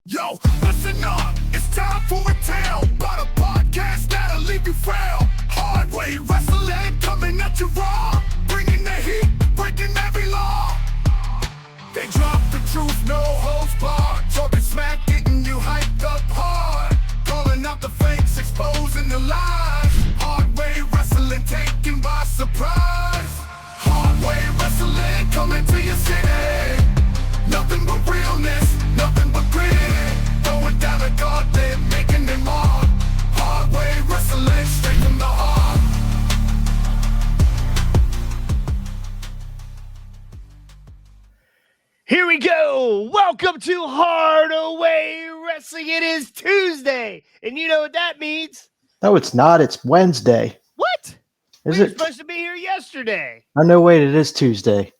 Yo, listen up, it's time for a tale about a podcast that'll leave you frail. Hard way wrestling coming at you raw, bringing the heat, breaking every law. They drop the truth, no holds barred, talking smack, getting you hyped up hard, calling out the fakes, exposing the lies. Hard way wrestling taken by surprise. Hard way wrestling coming to your city. Nothing but realness, nothing but grit. Going down the gauntlet, making it mark. Hard way wrestling, straight from the heart. Here we go. Welcome to Hardaway Wrestling. It is Tuesday, and you know what that means. No, it's not. It's Wednesday. What? Is We were it? supposed to be here yesterday. Oh, no, wait. It is Tuesday.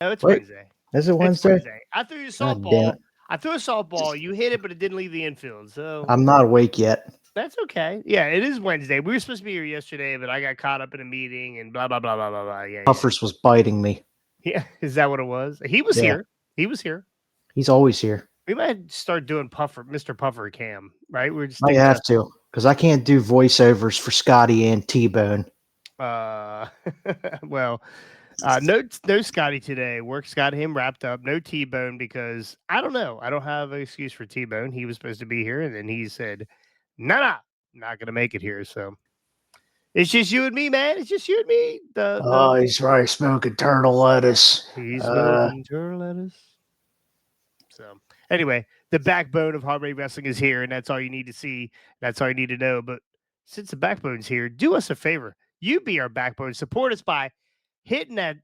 No, it's Wait. Wednesday. Is it It's Wednesday? Wednesday. I threw you a God damn softball. it. I threw a softball. You hit it, but it didn't leave the infield. So I'm not awake yet. that's okay. Yeah, it is Wednesday. We were supposed to be here yesterday, but I got caught up in a meeting and blah blah blah blah blah blah. Yeah, Puffers was biting me. yeah. Is that what it was? He was Yeah. here. He was here. He's always here. We might start doing Mr. Puffer Cam, right? We're just I have to, because I can't do voiceovers for Scotty and T-Bone. Well, no Scotty today. Work's got him wrapped up. No T-Bone because I don't know. I don't have an excuse for T-Bone. He was supposed to be here, and then he said, "Nah, not gonna make it here." So it's just you and me, man. It's just you and me. He's right. Smoking turtle lettuce. He's smoking turtle lettuce. So anyway, the backbone of Hardway Wrestling is here, and that's all you need to see. That's all you need to know. But since the backbone's here, do us a favor. You be our backbone. Support us by hitting that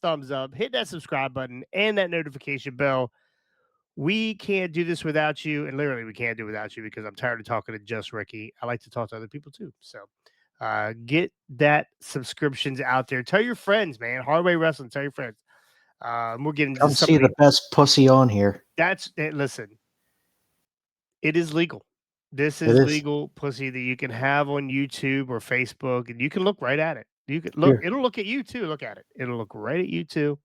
thumbs up, hit that subscribe button, and that notification bell. We can't do this without you, and literally we can't do it without you because I'm tired of talking to just Ricky. I like to talk to other people too. So get that subscriptions out there. Tell your friends, man. Hardway Wrestling. Tell your friends. We're getting Come see the best pussy on here. Listen, it is legal. This It is is. legal pussy that you can have on YouTube or Facebook, and you can look right at it. You can look. Here. It'll look at you too. Look at it. It'll look right at you too.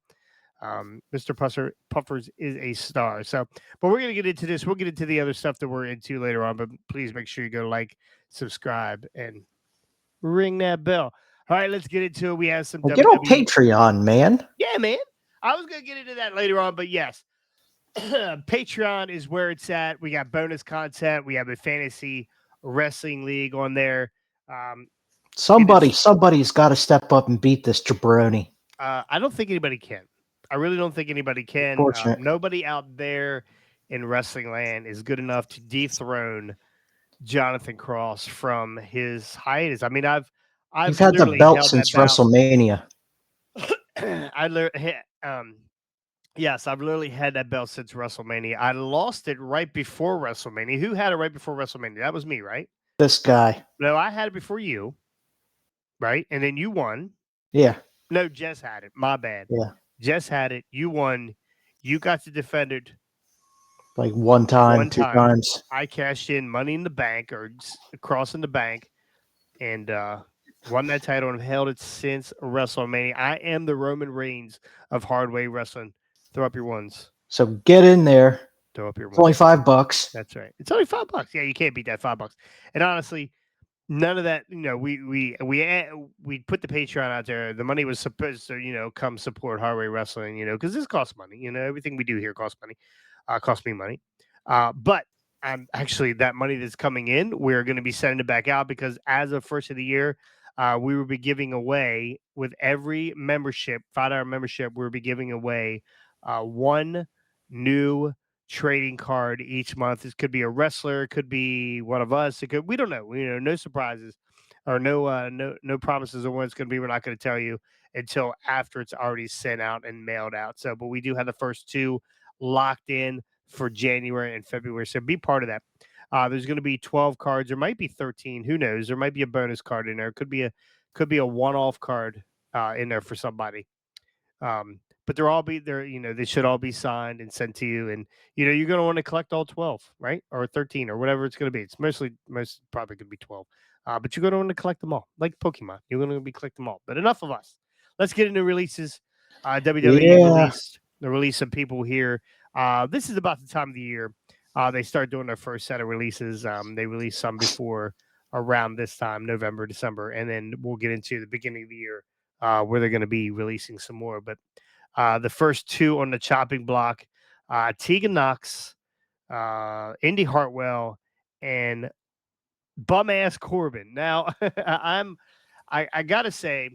Mr. Puffers is a star. So, but we're gonna get into this. We'll get into the other stuff that we're into later on. But please make sure you go like, subscribe, and ring that bell. All right, let's get into it. We have some. Well, get on Patreon, man. Yeah, man. I was going to get into that later on, but yes, Patreon is where it's at. We got bonus content. We have a fantasy wrestling league on there. Somebody's got to step up and beat this jabroni. I don't think anybody can. I really don't think anybody can. Nobody out there in wrestling land is good enough to dethrone Jonathan Cross from his hiatus. I mean, I've You've had the belt since WrestleMania. Yes, I've literally had that belt since WrestleMania. I lost it right before WrestleMania. Who had it right before WrestleMania? That was me, right? This guy. No, I had it before you, right? And then you won. Yeah. No, Jess had it. My bad. Yeah. Jess had it. You won. You got to defend it. Like one time, two times. I cashed in Money in the Bank or Cross in the Bank and won that title and held it since WrestleMania. I am the Roman Reigns of Hardway Wrestling. Throw up your ones. So get in there. Throw up your ones. It's only $5. That's right. It's only $5. Yeah, you can't beat that $5. And honestly, none of that. You know, we put the Patreon out there. The money was supposed to, come support Hardway Wrestling. Because this costs money. Everything we do here costs money. Costs me money. But actually, that money that's coming in, we're going to be sending it back out because as of first of the year, we will be giving away with every membership, $5 membership. We'll be giving away one new trading card each month. This could be a wrestler, it could be one of us. We don't know. No surprises or no promises of when it's going to be. We're not going to tell you until after it's already sent out and mailed out. So, but we do have the first two locked in for January and February. So be part of that. There's going to be 12 cards. There might be 13. Who knows? There might be a bonus card in there. Could be a one-off card in there for somebody. But they're all be there. They should all be signed and sent to you. And you're going to want to collect all 12, right? Or 13 or whatever it's going to be. It's most probably going to be 12. But you're going to want to collect them all, like Pokemon. You're going to be collecting them all. But enough of us. Let's get into releases. WWE released the release of people here. This is about the time of the year they start doing their first set of releases. They released some before around this time, November, December, and then we'll get into the beginning of the year where they're going to be releasing some more. But the first two on the chopping block, Tegan Knox, Indy Hartwell, and bum ass Corbin. Now, I gotta say,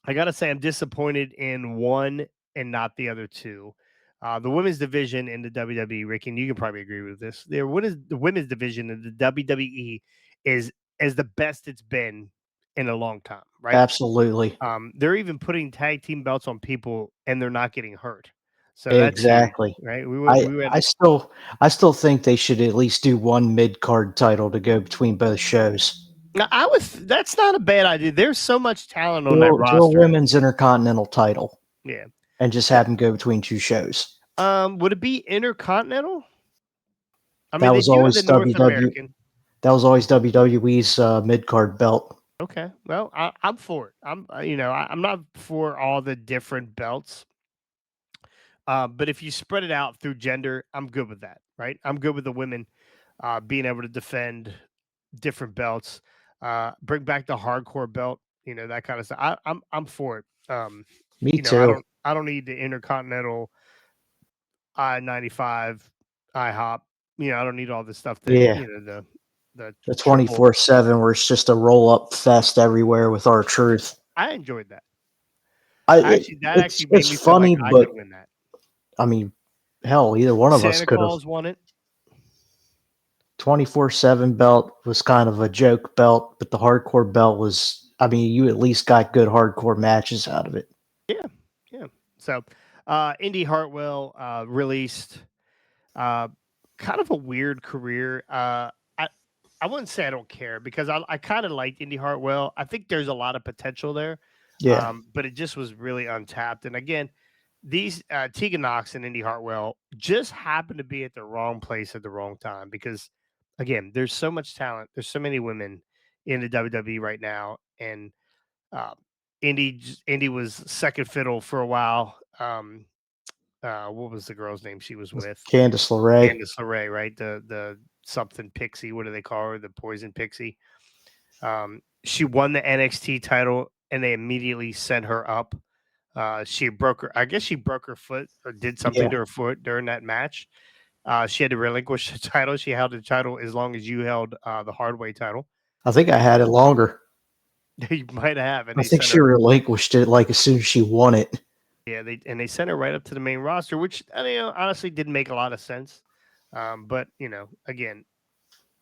I'm disappointed in one and not the other two. The women's division in the WWE, Rick, and you can probably agree with this. The women's division in the WWE is the best it's been in a long time, right? Absolutely. They're even putting tag team belts on people, and they're not getting hurt. So that's huge, Exactly. right? I We went. I still think they should at least do one mid card title to go between both shows. Now, that's not a bad idea. There's so much talent on that Do a roster. women's intercontinental title Yeah. and just have them go between two shows. Would it be Intercontinental? I mean, That they was do have the always North American. That was always WWE's mid card belt. Okay, well, I'm for it. I'm not for all the different belts. But if you spread it out through gender, I'm good with that, right? I'm good with the women being able to defend different belts. Bring back the hardcore belt, that kind of stuff. I'm for it. Me too. I don't need the Intercontinental I-95 IHOP. I don't need all the stuff that Yeah. the The triple. 24/7 where it's just a roll up fest everywhere with our truth. I enjoyed that. That actually made me feel like funny, I but could win that. I mean, hell, either one of us Santa could have. Claus won it. 24/7 belt was kind of a joke belt, but the hardcore belt was, I mean, you at least got good hardcore matches out of it. Yeah. So, Indy Hartwell released kind of a weird career. I wouldn't say I don't care because I kind of liked Indy Hartwell. I think there's a lot of potential there. Yeah. But it just was really untapped. And again, these Tegan Knox and Indy Hartwell just happened to be at the wrong place at the wrong time because, again, there's so much talent. There's so many women in the WWE right now, and uh, Indy was second fiddle for a while. What was the girl's name she was with? Candice LeRae. Candice LeRae, right? The something pixie. What do they call her? The poison pixie. She won the NXT title, and they immediately sent her up. She broke her. I guess she broke her foot or did something to her foot during that match. She had to relinquish the title. She held the title as long as you held the hardway title. I think I had it longer. You might have. And I think she relinquished it like as soon as she won it. Yeah, they sent her right up to the main roster, which honestly didn't make a lot of sense. But again,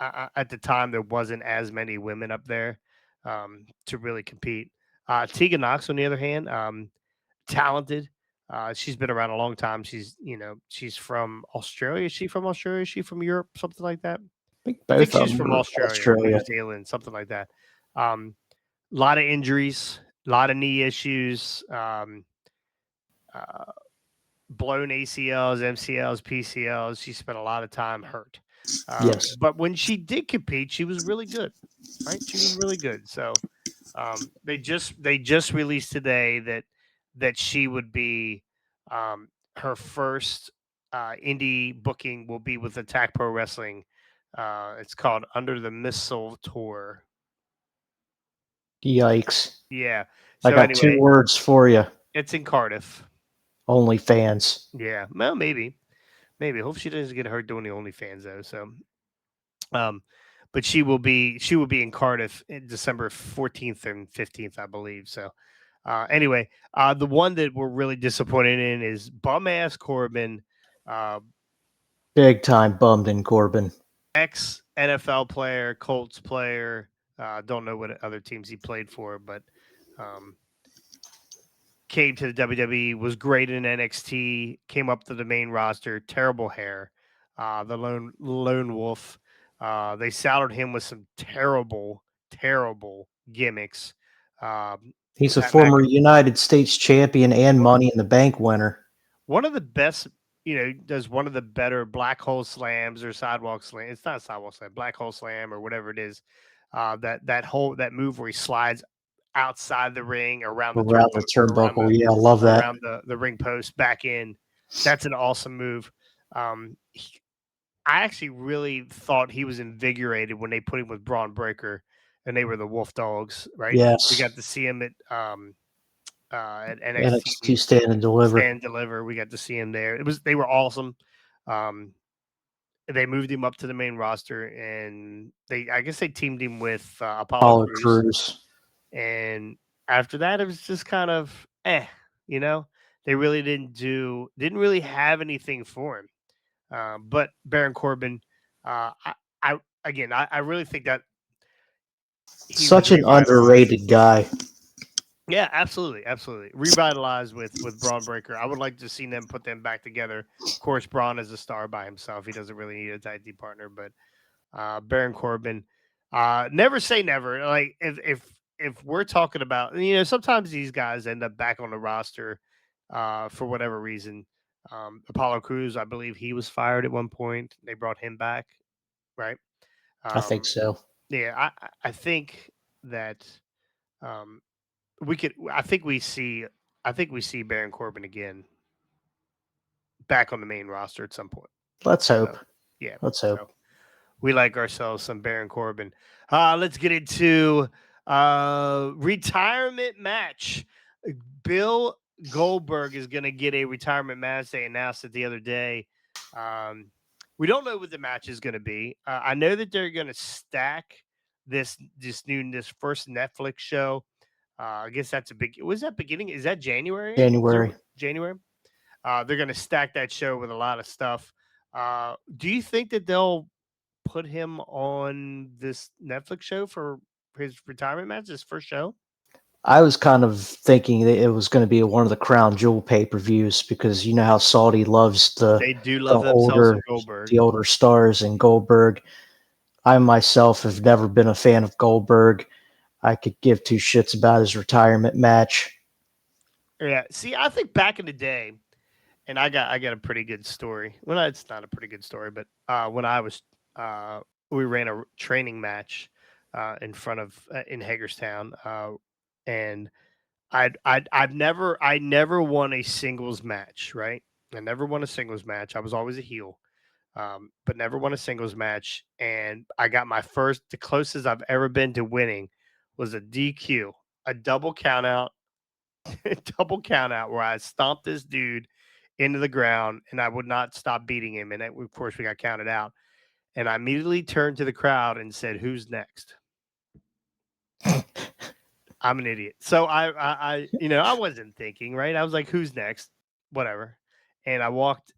at the time there wasn't as many women up there to really compete. Tegan Knox, on the other hand, talented. She's been around a long time. She's from Australia. Is she from Australia? Is she from Europe? Something like that. I think she's from Australia, New Zealand, something like that. A lot of injuries, a lot of knee issues. Blown ACLs, MCLs, PCLs. She spent a lot of time hurt. Yes. But when she did compete, she was really good, right? She was really good. So they just released today that she would be her first indie booking will be with Attack Pro Wrestling. It's called Under the Missile Tour. Yikes. Yeah. So I got two words for you. It's in Cardiff. OnlyFans. Yeah. Well, maybe. Hope she doesn't get hurt doing the OnlyFans though. So, but she will be in Cardiff in December 14th and 15th, I believe. So, anyway, the one that we're really disappointed in is bum ass Corbin. Big time bummed in Corbin. Ex NFL player, Colts player. Don't know what other teams he played for, but came to the WWE, was great in NXT, came up to the main roster, terrible hair, the lone wolf. They saddled him with some terrible gimmicks. He's a former United States champion and Money in the Bank winner. One of the best, does one of the better black hole slams or sidewalk slam. It's not a sidewalk slam, black hole slam or whatever it is. That move where he slides outside the ring around the turnbuckle. Yeah, I love that. Around the ring post back in. That's an awesome move. I actually really thought he was invigorated when they put him with Braun Breaker, and they were the Wolf Dogs, right? We Yes. got to see him at NXT NXT Stand and Deliver. Stand Deliver. We got to see him there. They were awesome. Um, they moved him up to the main roster, and I guess they teamed him with Apollo Apollo Crews. Crews. And after that, it was just kind of you know. They really didn't really have anything for him. But Baron Corbin, I really think that he was Such an revitalized. underrated guy. Yeah, absolutely, absolutely. Revitalized with Braun Breaker. I would like to see them put them back together. Of course, Braun is a star by himself. He doesn't really need a tag team partner, but Baron Corbin, never say never. Like if we're talking about, sometimes these guys end up back on the roster for whatever reason. Apollo Crews, I believe he was fired at one point. They brought him back, right? I think Um, so. yeah, I think that um, we could. I think we see Baron Corbin again back on the main roster at some point. Let's hope. So yeah, Let's hope. so we like ourselves some Baron Corbin. Let's get into retirement match. Bill Goldberg is going to get a retirement match. They announced it the other day. We don't know what the match is going to be. I know that they're going to stack this first Netflix show. I guess that's a big. Was that beginning? Is that January? January. January. They're going to stack that show with a lot of stuff. Do you think that they'll put him on this Netflix show for his retirement match, his first show? I was kind of thinking that it was going to be one of the Crown Jewel pay-per-views because you know how Saudi loves They do love themselves some Goldberg. the older stars and Goldberg. I myself have never been a fan of Goldberg. I could give two shits about his retirement match. Yeah. See, I think back in the day, and I got a pretty good story. Well, it's not a pretty good story, but when I was we ran a training match in front of in Hagerstown, and I never won a singles match, right? I never won a singles match. I was always a heel, but never won a singles match. And I got the closest I've ever been to winning was a DQ, a double count out, double count out where I stomped this dude into the ground and I would not stop beating him. And of course, we got counted out. And I immediately turned to the crowd and said, "Who's next?" I'm an idiot. So I wasn't thinking, right? I was like, "Who's next?" Whatever. And I walked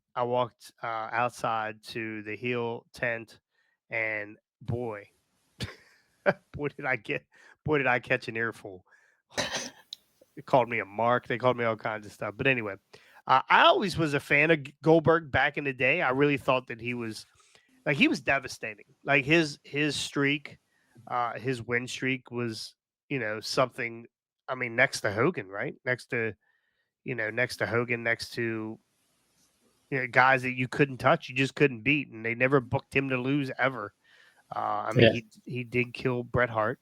outside to the heel tent, and boy, boy did I get, boy did I catch an earful. They called me a mark. They called me all kinds of stuff. But anyway, I always was a fan of Goldberg back in the day. I really thought that he was devastating. Like his streak, his win streak was something. I mean, next to Hogan, right? Next to Hogan, next to guys that you couldn't touch, you just couldn't beat, and they never booked him to lose ever. I mean, Yeah. he did kill Bret Hart.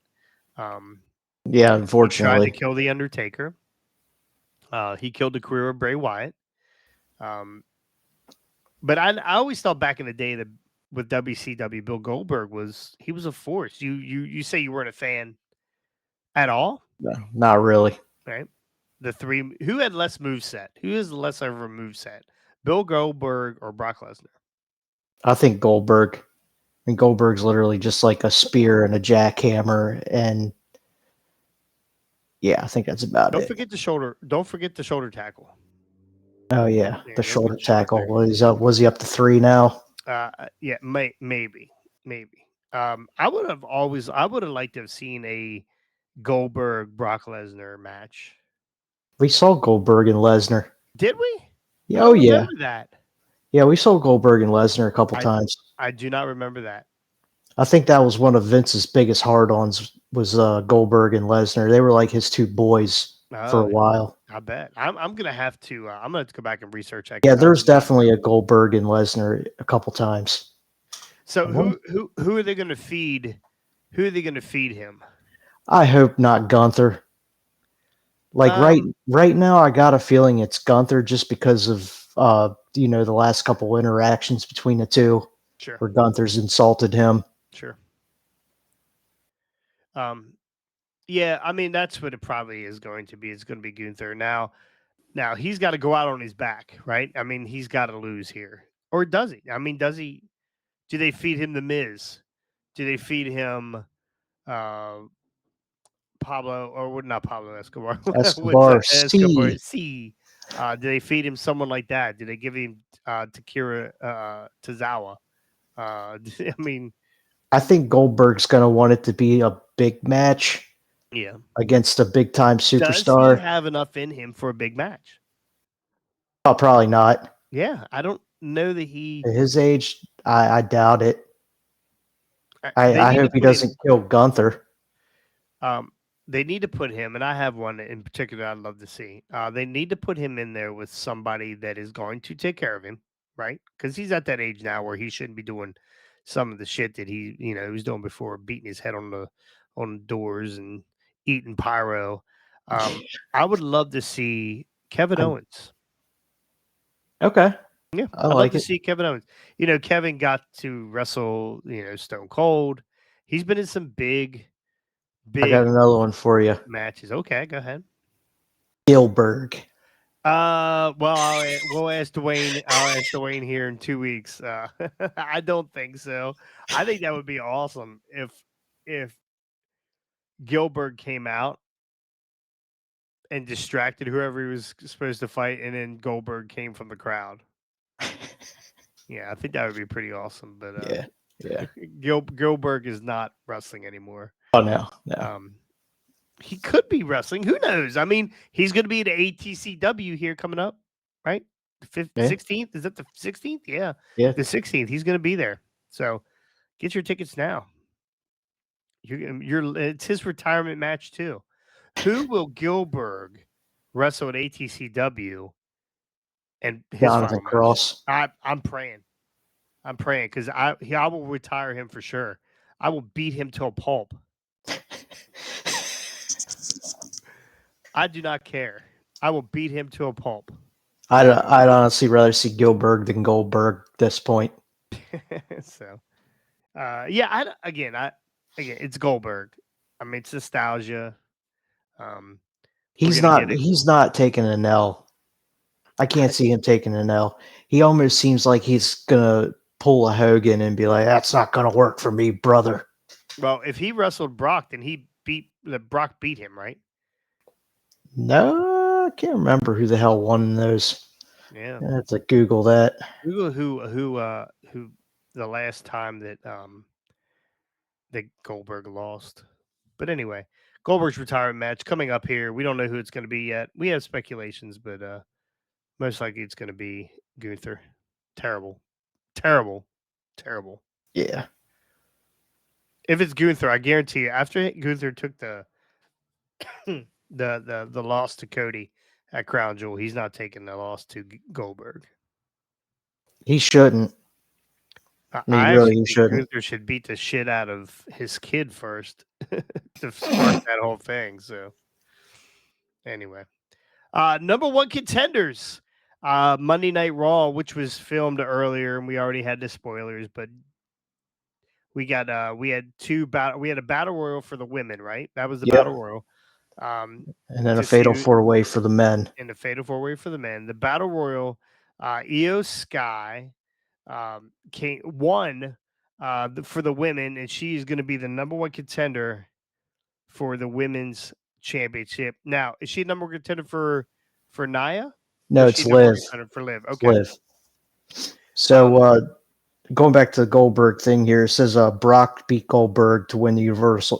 Um, Yeah, he tried to unfortunately. kill the Undertaker. He killed the career of Bray Wyatt. Um, but I always thought back in the day that with WCW, Bill Goldberg was a force. You say you weren't a fan at all, No, not really. right? The three who had less moveset? Who has less of a moveset? Bill Goldberg or Brock Lesnar? I think Goldberg. And Goldberg's literally just like a spear and a jackhammer. And yeah, I think that's about Don't it. forget the shoulder. Don't forget the shoulder tackle. Oh, yeah. Yeah, The don't shoulder forget the shoulder tackle. tackle. Was he up to 3 now? Yeah, maybe. I would have liked to have seen a Goldberg Brock Lesnar match. We saw Goldberg and Lesnar. Did we? I Oh, don't yeah. remember that. Yeah, we saw Goldberg and Lesnar a couple times. I do not remember that. I think that was one of Vince's biggest hard-ons was Goldberg and Lesnar. They were like his two boys for a Oh, while. I bet. I'm gonna have to. I'm gonna have to go back and research that. Yeah, 'Cause I there's do not definitely a remember. Goldberg and Lesnar a couple times. So who are they gonna feed? Who are they gonna feed him? I hope not Gunther. Like right now, I got a feeling it's Gunther just because of the last couple interactions between the two. Sure. where Gunther's insulted him. Sure. Yeah, I mean that's what it probably is going to be. It's going to be Gunther. Now he's got to go out on his back, right? I mean, he's got to lose here, or does he? I mean, does he? Do they feed him the Miz? Do they feed him uh, Pablo or not Pablo Escobar? What's Escobar Escobar? C. C. Do they feed him someone like that? Do they give him Takira Tozawa? I mean, I think Goldberg's going to want it to be a big match yeah. against a big time Does he superstar. have enough in him for a big match? Oh, probably not. Yeah, I don't know that he. At his age, I doubt it. They I need to hope he put him. doesn't kill Gunther. They need to put him, and I have one in particular I'd love to see. They need to put him in there with somebody that is going to take care of him, right? Because he's at that age now where he shouldn't be doing some of the shit that he was doing before, beating his head on the doors and eating pyro. I would love to see Kevin Owens. Okay. Yeah, I I'd love like to it. see Kevin Owens. Kevin got to wrestle, Stone Cold. He's been in some big I got another one for you. matches. Okay, go ahead. Gilbert. Well, we'll ask Dwayne. I'll ask Dwayne here in 2 weeks. I don't think so. I think that would be awesome if Gilbert came out and distracted whoever he was supposed to fight, and then Goldberg came from the crowd. Yeah, I think that would be pretty awesome. But Yeah. Gilbert is not wrestling anymore. Oh no. He could be wrestling. Who knows? I mean, he's going to be at ATCW here coming up, right? The 16th? Is that the 16th? Yeah. Yeah. The 16th. He's going to be there. So get your tickets now. It's his retirement match too. Who will Gilbert wrestle at ATCW and his Jonathan final match? Cross. I'm praying. I'm praying because I will retire him for sure. I will beat him to a pulp. I do not care. I will beat him to a pulp. I'd honestly rather see Gilbert than Goldberg at this point. So, yeah. Again, it's Goldberg. I mean, it's nostalgia. He's not taking an L. I can't see him taking an L. He almost seems like he's gonna pull a Hogan and be like, "That's not gonna work for me, brother." Well, if he wrestled Brock, then Brock beat him, right? No, I can't remember who the hell won those. Yeah, I have to Google that. Google who the last time that Goldberg lost. But anyway, Goldberg's retirement match coming up here. We don't know who it's going to be yet. We have speculations, but most likely it's going to be Gunther. Terrible. Yeah. If it's Gunther, I guarantee you, after Gunther took the the loss to Cody at Crown Jewel, he's not taking the loss to Goldberg. He shouldn't. I He think shouldn't. Gunther should beat the shit out of his kid first to start that whole thing. So anyway, number one contenders, Monday Night Raw, which was filmed earlier, and we already had the spoilers, but we had a battle royal for the women, right? That was the battle royal. And then a fatal 4-way for the men. And the fatal 4-way for the men. The battle royal, Io Sky won for the women, and she's going to be the number one contender for the women's championship. Now, is she number one contender for Nia? No, it's Liv. For Liv. Okay. Liv. So going back to the Goldberg thing here, it says Brock beat Goldberg to win the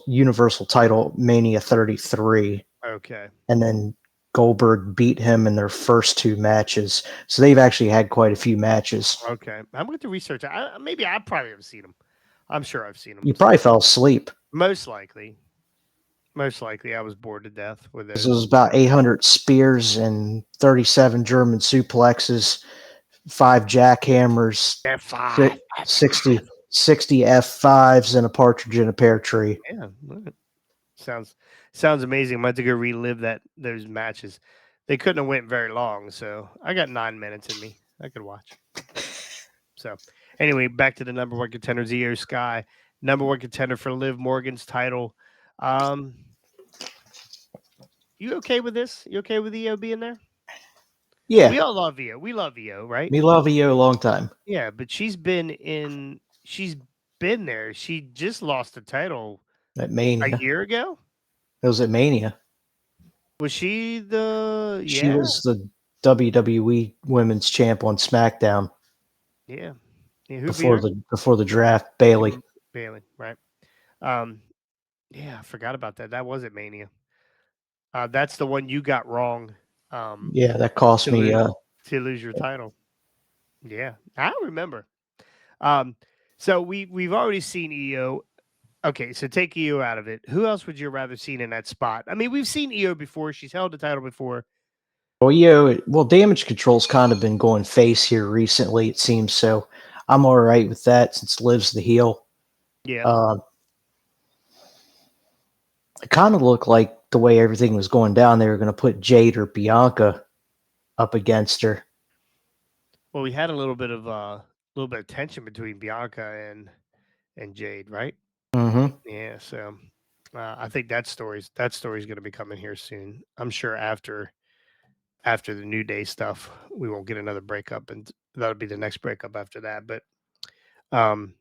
Universal title Mania 33. Okay. And then Goldberg beat him in their first two matches. So they've actually had quite a few matches. Okay. I'm going to research. I probably have seen them. I'm sure I've seen them. You probably fell asleep. Most likely. I was bored to death with it. This was about 800 spears and 37 German suplexes, 5 jackhammers, F5, 60 F5s, and a partridge in a pear tree. Yeah, sounds amazing. I'm about to go relive those matches. They couldn't have went very long, so I got 9 minutes in me. I could watch. So Anyway, back to the number one contenders, Io Sky, number one contender for Liv Morgan's title. Um, you okay with this? You okay with Io being there? Yeah, We all love Io. We love Io, right? me love you a long time Yeah, but she's been there. She just lost the title at a Mania. year ago. It was at Mania. Was she the She yeah? was the WWE Women's Champ on SmackDown Yeah. Yeah, who beat her? before the draft. Bailey. Bailey, right? Um, yeah, I forgot about that. That was at Mania. That's the one you got wrong. Yeah, that cost To me. lose to lose your title. Yeah, I remember. Um, so we've already seen EO. Okay, so take EO out of it. Who else would you rather seen in that spot? I mean, we've seen EO before. She's held the title before. Well, Damage Control's kind of been going face here recently. It seems so. I'm all right with that since Liv's the heel. Yeah. Uh, it kind of looked like the way everything was going down, they were going to put Jade or Bianca up against her. Well, we had a little bit of tension between Bianca and Jade, right? Mm-hmm. Yeah. So I think that story's going to be coming here soon. I'm sure after the New Day stuff, we won't get another breakup, and that'll be the next breakup after that. But um,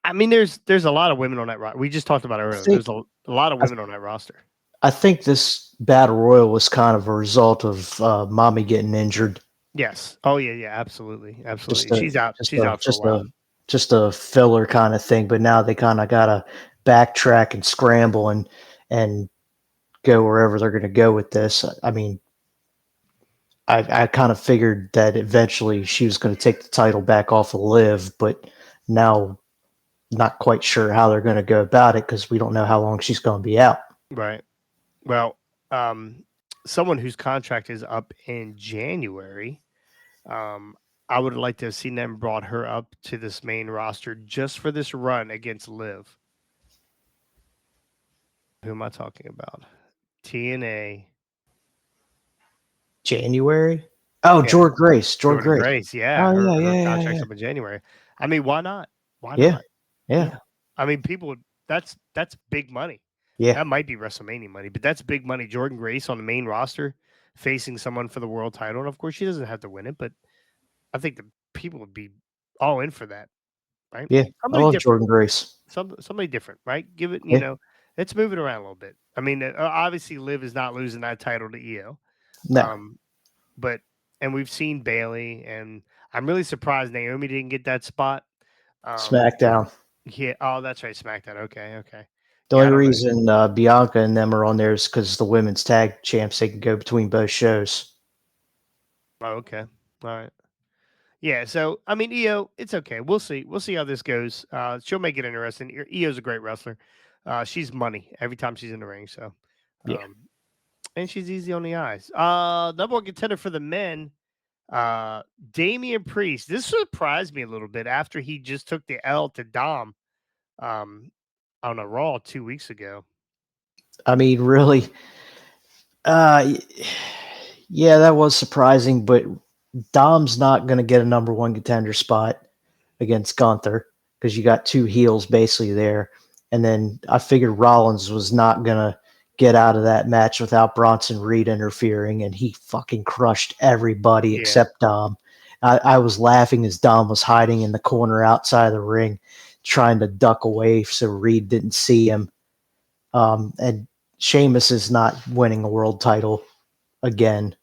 I mean, there's a lot of women on that roster. We just talked about it I earlier. think There's a lot of women on that roster. I think this battle royal was kind of a result of Mommy getting injured. Yes. Oh yeah. Absolutely. Just Absolutely. a She's out. just She's a out for a just while. a just a filler kind of thing. But now they kind of gotta backtrack and scramble and go wherever they're going to go with this. I mean, I kind of figured that eventually she was going to take the title back off of Liv, but now not quite sure how they're going to go about it because we don't know how long she's going to be out. Right. Well, someone whose contract is up in January. I would like to have seen them brought her up to this main roster just for this run against Liv. Who am I talking about? TNA. January? Oh, Yeah, Jordan Grace. Jordan Jordan Grace. Grace. Yeah, Oh her yeah, her yeah, yeah, contract's yeah, up in January. I mean, why not? Why yeah, not? yeah, Yeah. I mean, people. That's big money. yeah. That might be WrestleMania money, but that's big money. Jordan Grace on the main roster facing someone for the world title, and of course, she doesn't have to win it, but I think the people would be all in for that, right? Yeah. I Somebody love different. Jordan Grace. Somebody different, right? Give it, Yeah. let's move it around a little bit. I mean, obviously, Liv is not losing that title to EO, No. um, but and we've seen Bailey, and I'm really surprised Naomi didn't get that spot. But SmackDown. yeah, oh, that's right, SmackDown. Okay, okay, The yeah, I only don't know. reason Bianca and them are on there is because the women's tag champs, they can go between both shows. Oh, okay, all right. Yeah, so I mean, EO, it's okay. We'll see. We'll see how this goes. She'll make it interesting. EO's a great wrestler. She's money every time she's in the ring. So, Yeah. um, and she's easy on the eyes. Number one contender for the men, uh, Damian Priest. This surprised me a little bit after he just took the L to Dom, um, on a Raw 2 weeks ago. I mean, really, uh, yeah, that was surprising, but Dom's not going to get a number one contender spot against Gunther because you got two heels basically there. And then I figured Rollins was not going to get out of that match without Bronson Reed interfering, and he fucking crushed everybody Yeah, except Dom. I was laughing as Dom was hiding in the corner outside of the ring, trying to duck away so Reed didn't see him. And Sheamus is not winning a world title again.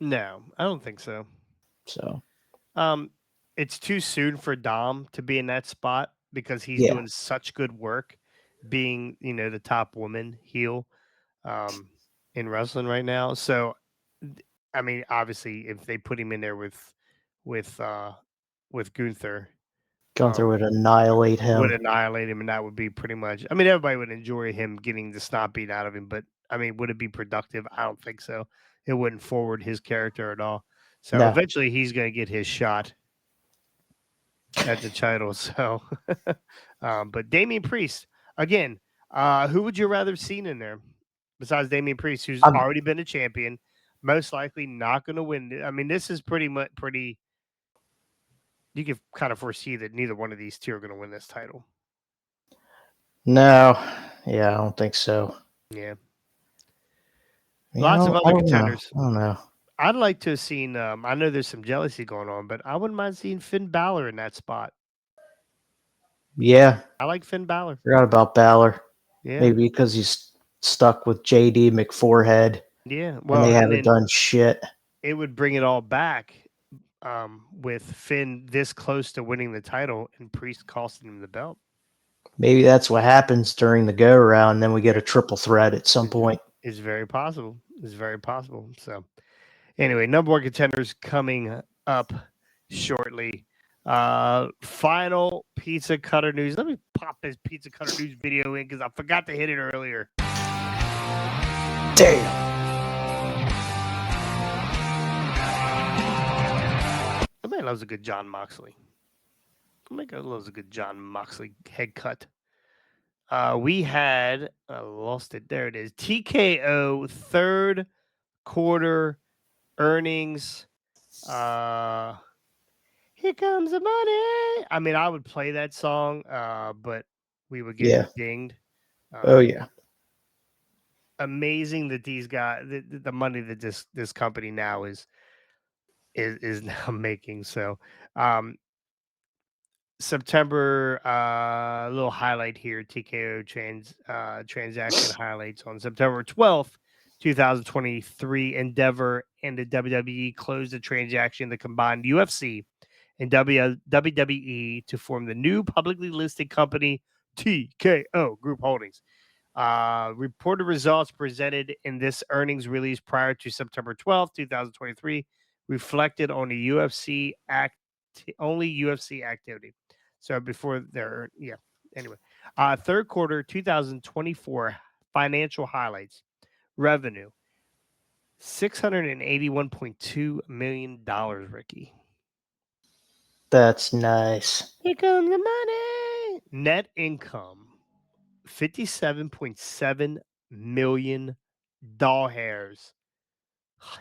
no, I don't think so. So Um, it's too soon for Dom to be in that spot because he's yeah, doing such good work being, the top woman heel um in wrestling right now. So I mean, obviously if they put him in there with uh with Gunther, Gunther would um annihilate would him. annihilate him, and that would be pretty much, I mean, everybody would enjoy him getting the snot beat out of him, but I mean, would it be productive? I don't think so. It wouldn't forward his character at all. So No, eventually he's gonna get his shot at the title. So, but Damian Priest again. Who would you rather have seen in there besides Damian Priest, who's I'm already been a champion, most likely not going to win? I mean, this is pretty much pretty. you can kind of foresee that neither one of these two are going to win this title. No, yeah, I don't think so. Yeah, Lots of other contenders. I don't know. I'd like to have seen. I know there's some jealousy going on, but I wouldn't mind seeing Finn Balor in that spot. Yeah, I like Finn Balor. Forgot about Balor. Yeah, maybe because he's stuck with JD McForehead. Yeah, and they haven't then done shit. It would bring it all back with Finn this close to winning the title and Priest costing him the belt. Maybe that's what happens during the go around. And then we get a triple threat at some point. It's very possible. It's very possible. So, anyway, number one contenders coming up shortly. Final pizza cutter news. Let me pop this pizza cutter news video in because I forgot to hit it earlier. Damn. Somebody loves a good John Moxley. Somebody loves a good John Moxley head cut. We had I lost it. There it is. TKO third quarter earnings. Here comes the money. I mean, I would play that song, but we would get dinged. Oh yeah. Amazing that these guys, the money that this company now is now making. So, September, a little highlight here. TKO transaction highlights on September 12th, 2023. Endeavor and the WWE closed the transaction that combined UFC and WWE to form the new publicly listed company TKO Group Holdings. Reported results presented in this earnings release prior to September 12th, 2023 reflected on the only UFC activity. So before their anyway, third quarter 2024 financial highlights. Revenue $681.2 million, Ricky. That's nice. Here comes the money. Net income $57.7 million doll hairs.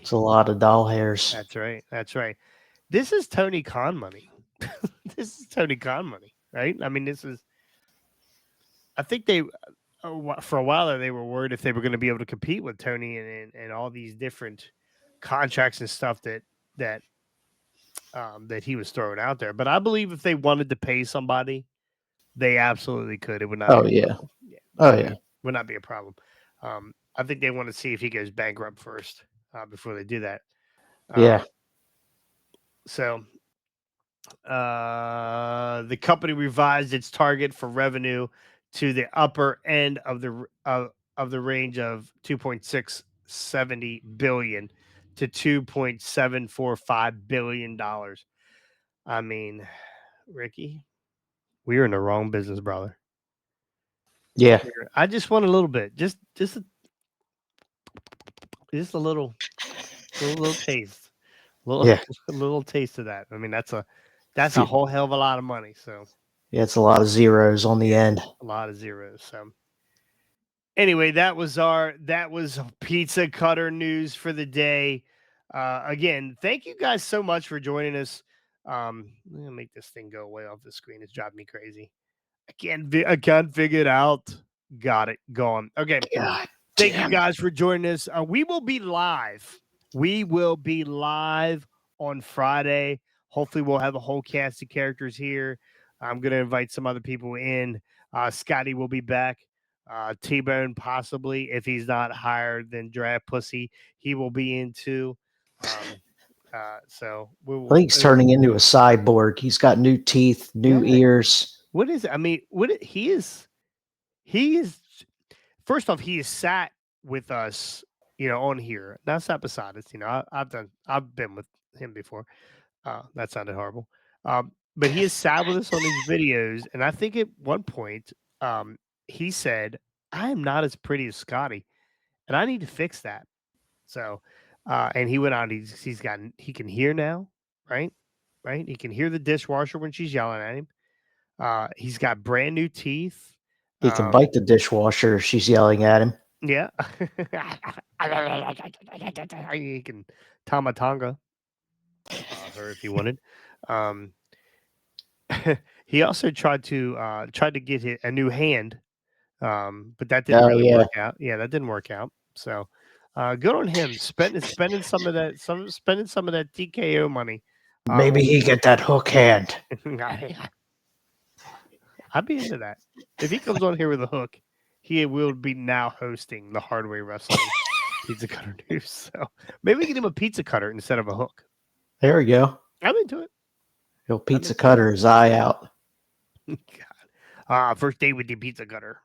It's a lot of doll hairs. That's right. That's right. This is Tony Khan money. This is Tony Khan money, right? I mean, this is. I think they, for a while there, they were worried if they were going to be able to compete with Tony and all these different contracts and stuff that he was throwing out there. But I believe if they wanted to pay somebody, they absolutely could. It would not. Oh yeah. Would not be a problem. I think they want to see if he goes bankrupt first before they do that. So the company revised its target for revenue to the upper end of the range of 2.670 billion to 2.745 billion dollars. I mean, Ricky, we're in the wrong business, brother. Yeah. I just want a little bit, just a little taste, a little taste of that. I mean, that's a whole hell of a lot of money. So yeah, it's a lot of zeros on the end. A lot of zeros. So anyway, that was pizza cutter news for the day. Again, thank you guys so much for joining us. I'm gonna make this thing go away off the screen. It's driving me crazy. I can't figure it out. Got it. Gone. Okay. Thank you guys for joining us. We will be live. We will be live on Friday. Hopefully, we'll have a whole cast of characters here. I'm going to invite some other people in. Scotty will be back. T-Bone possibly. If he's not hired, then Draft Pussy. He will be in too. So we will, I think he's turning into a cyborg. He's got new teeth, new ears. What is it? I mean, he is. First off, he has sat with us, on here. Not sat beside us. I've been with him before. That sounded horrible. But he has sat with us on these videos, and I think at one point, he said, "I am not as pretty as Scotty, and I need to fix that." So, and he went on. He can hear now, right? Right. He can hear the dishwasher when she's yelling at him. He's got brand new teeth. He can bite the dishwasher if she's yelling at him. Yeah. He can Tamatanga her if he wanted. he also tried to get a new hand, but that didn't really work out. Yeah, that didn't work out. So good on him, spending some of that TKO money. Maybe he get that hook hand. I'd be into that. If he comes on here with a hook, he will be now hosting the Hard Way Wrestling Pizza Cutter News. So maybe we get him a pizza cutter instead of a hook. There we go. I'm into it. He'll pizza cutter his eye out. God. First date with the pizza cutter.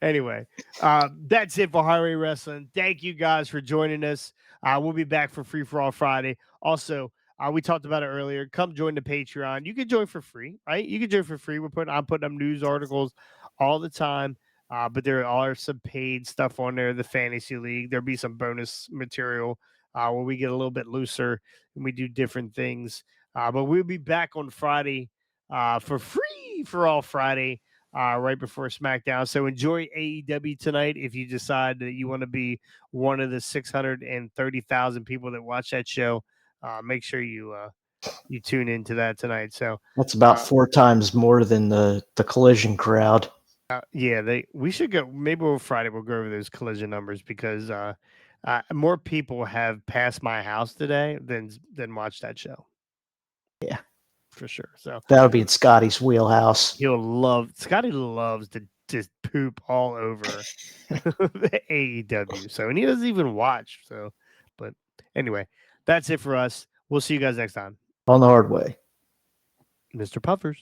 Anyway, that's it for Highway Wrestling. Thank you guys for joining us. We'll be back for Free for All Friday. Also, we talked about it earlier. Come join the Patreon. You can join for free, right? You can join for free. I'm putting up news articles all the time, but there are some paid stuff on there. The Fantasy League. There'll be some bonus material where we get a little bit looser and we do different things. But we'll be back on Friday for Free for All Friday. Right before SmackDown. So enjoy AEW tonight. If you decide that you want to be one of the 630,000 people that watch that show, make sure you tune into that tonight. So that's about 4 times more than the Collision crowd. Yeah, we should go. Maybe on Friday we'll go over those Collision numbers because more people have passed my house today than watched that show. Yeah. For sure. So that'll be in Scotty's wheelhouse. Scotty loves to just poop all over the AEW. So, and he doesn't even watch. So, but anyway, that's it for us. We'll see you guys next time on the Hard Way. Mr. Puffers.